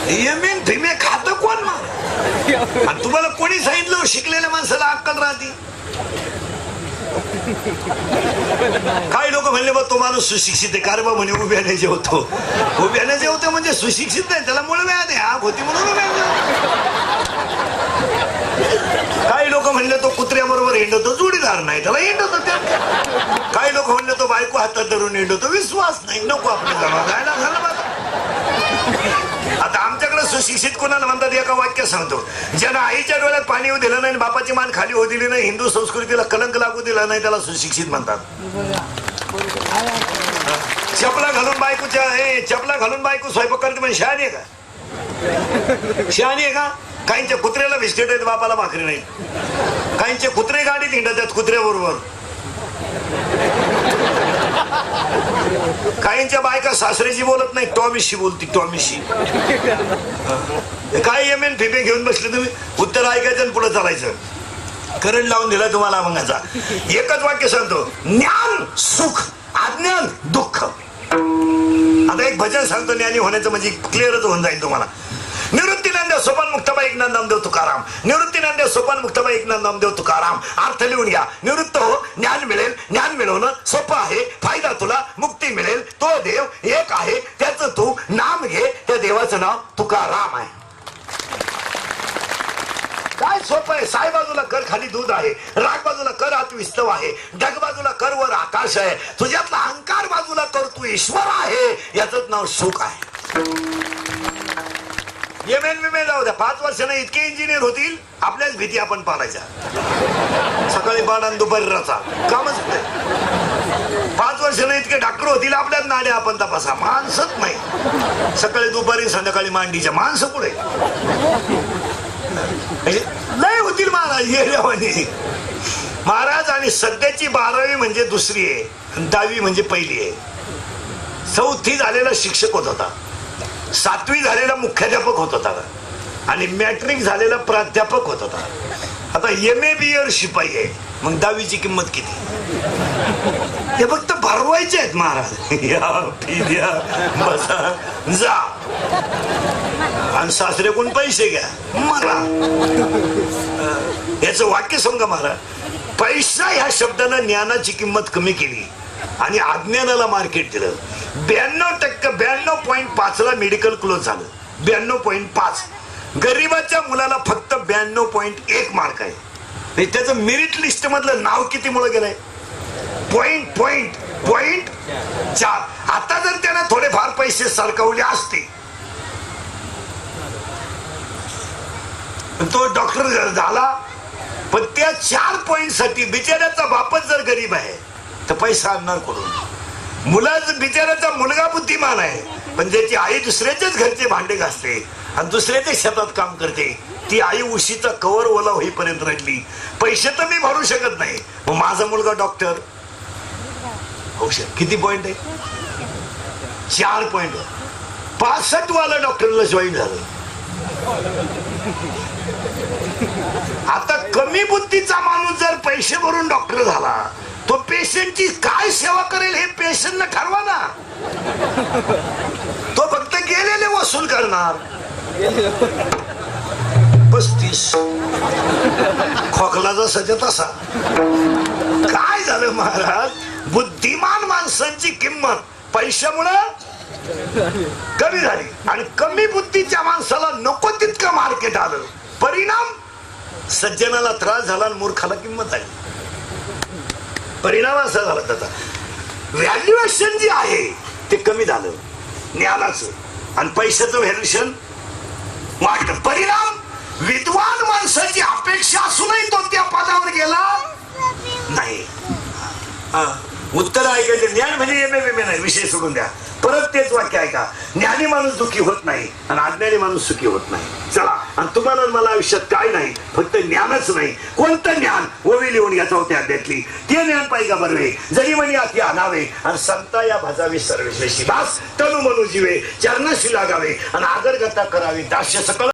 M भीमे खात कोण मग? आणि तुम्हाला कोणी सांगितलं शिकलेल्या माणसाला अक्कल राहते? काही लोक म्हणले बा तो माणूस सुशिक्षित आहे, कार बा म्हणे उभ्याने जेवतो. उभ्याने जेवतो म्हणजे सुशिक्षित नाही, त्याला मूळ व्याध आहे, आग होती म्हणून काही लोक म्हणले तो कुत्र्याबरोबर हिंडतो, जोडीदार नाही त्याला हिंडतो. काही लोक म्हणले तो बायको हातात धरून हिंडतो, विश्वास नाही, नको आपल्या जमा जायला झालं. आता आमच्याकडे सुशिक्षित कोणाला म्हणतात? एका वाक्य सांगतो, ज्यानं आईच्या डोळ्यात पाणी येऊ दिलं नाही, बापाची मान खाली होऊ दिली नाही, हिंदू संस्कृतीला कलंक लागू दिला नाही, त्याला सुशिक्षित म्हणतात. चपला घालून बायको स्वयंपाक करते म्हणजे शहाणी आहे का? शहाणी आहे का? काहींच्या कुत्र्याला बिस्किट आहेत, बापाला भाकरी नाही. काहींचे कुत्रे गाडीत हिंडत आहेत कुत्र्याबरोबर. काहींच्या बायका सासऱ्याशी बोलत नाही, टॉमीशी बोलती, टॉमीशी. काय एम फिबे घेऊन बसले तुम्ही? उत्तर ऐकायचं आणि पुढे चालायचं. करंट लावून दिला तुम्हाला मगाचा. एकच वाक्य सांगतो, ज्ञान सुख, अज्ञान दुःख. आता एक भजन सांगतो ज्ञानी होण्याचं, म्हणजे क्लिअरच होऊन जाईल तुम्हाला. निवृत्तीनंद सोपान मुक्ताबाई एकनाथ नामदेव तुकाराम. निवृत्तीनंद सोपान मुक्ताबाई एकनाथ नामदेव तुकाराम. अर्थ लिहून घ्या. निवृत्त हो, ज्ञान मिळेल. ज्ञान मिळवणं सोपं आहे, फायदा तुला, मुक्ती मिळेल. तो देव एक आहे, त्याचं तू नाम घे. त्या देवाचं नाव तुकाराम आहे. काय सोपं आहे? साई बाजूला कर खाली दूध आहे, राग बाजूला कर आत विस्तव आहे, ढग बाजूला कर वर आकाश आहे, तुझ्यातला अहंकार बाजूला कर तू ईश्वर आहे. याच नाव सुख आहे. एम जाऊ द्या, 5 वर्षांना इतके इंजिनियर होतील, आपल्याच भीती आपण पाळायच्या. सकाळी बाण आणि दुपारी रचा, कामच होत. 5 वर्षांना इतके डॉक्टर होतील, आपल्याच नाड्या आपण तपासा. माणसंच नाही. सकाळी दुपारी संध्याकाळी मांडीच्या. माणसं पुढे नाही होतील महाराज. येण्यावानी महाराज. आणि सध्याची 12वी म्हणजे दुसरी आहे, 10वी म्हणजे पहिली आहे. 4थी झालेला शिक्षक होत होता, 7वी झालेला मुख्याध्यापक होत होता, आणि मॅट्रिक झालेला प्राध्यापक होत होता. आता MA BA शिपाई आहे, मग 10वीची किंमत किती? हे फक्त भरवायचे आहेत महाराज. या द्या, बसा, जा, आणि सासरेकडून पैसे घ्या, मला. याचं वाक्य सांगा महाराज. पैसा ह्या शब्दानं ज्ञानाची किंमत कमी केली आणि अज्ञानाला मार्केट दिलं. 92%, 92.5ला मेडिकल क्लोज झालं. 92.5. गरीबाच्या मुलाला फक्त 92.1 मार्क आहे. त्याचं मेरिट लिस्ट मधलं नाव किती मुळे गेलंय? पॉइंट 4. आता जर त्यानं थोडेफार पैसे सरकवले असते, तो डॉक्टर झाला. पण त्या 4 पॉइंटसाठी बिचाऱ्याचा बापच जर गरीब आहे तर पैसा आणणार कुठून? बिचाऱ्याचा मुलगा बुद्धिमान आहे, पण ज्याची आई दुसऱ्याच्याच घरचे भांडे घासते आणि दुसऱ्याच्या शेतात काम करते, ती आई उशीचा कवर ओला होईपर्यंत रडली. पैसे तर मी भरू शकत नाही, मग माझा मुलगा डॉक्टर होऊ शकत. किती पॉइंट आहे? 4 पॉइंट. 65 वाला डॉक्टरला जॉईन झालं. आता कमी बुद्धीचा माणूस जर पैसे भरून डॉक्टर झाला, तो पेशंटची काय सेवा करेल हे पेशंटनं ठरवा ना. तो फक्त गेलेले वसूल करणार. 35 खोकला जसा तसा. काय झालं महाराज? बुद्धिमान माणसांची किंमत पैशामुळं कमी झाली, आणि कमी बुद्धीच्या माणसाला नको तितकं मार्केट आलं. परिणाम सज्जनाला त्रास झाला आणि मूर्खाला किंमत आली. परिणाम असा झाला त्याचा. व्हॅल्युएशन जे आहे ते कमी झालं ज्ञानाचं, आणि पैशाचं व्हॅल्युएशन वाढलं. परिणाम विद्वान माणसाची अपेक्षा असूनही तो त्या पदावर गेला नाही. उत्तर ऐकायचे. ज्ञान म्हणजे MA नाही, विषय सोडून द्या. परत तेच वाक्य ऐका. ज्ञानी माणूस दुःखी होत नाही आणि अज्ञानी माणूस सुखी होत नाही. चला, आणि तुम्हाला मला आयुष्यात काय नाही, फक्त ज्ञानच नाही. कोणतं ज्ञान? ओवी लिहून घ्या 4थ्या अध्यायातली. ते ज्ञान पाहिजे बरवे, जरी म्हणी अति आणावे, आणि संता या भाजावे सर्वेश्वरी दास. तनु मनु जीवे चरणाशी लागावे, आणि आदर करता करावे दास्य सकल.